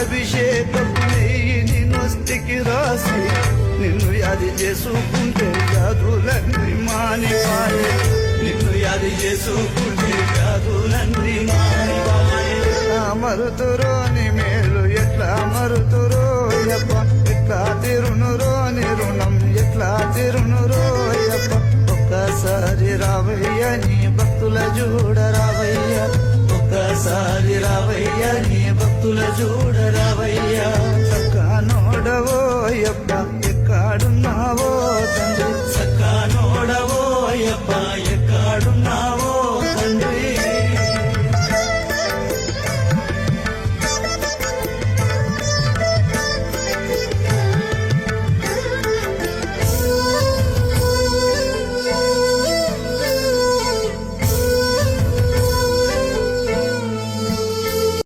అభిషేకం నెయ్యిని నొస్తికి రాసి నిన్ను యాది చేసుకుంటే వ్యాధులన్నీ మానిపాయే నిన్ను యాది చేసుకుంటే వ్యాధులన్నీ మానిపాయే మరుతురోని మేలు ఎట్లా మరుతురో యప్ప ఎట్లా తిరునురోని రుణం ఎట్లా తిరునురోయప్ప ఒక్కసారి రావయ్య నీ భక్తుల చూడ రావయ్య ఒక్కసారి రావయ్య నీ భక్తుల చూడ రావయ్య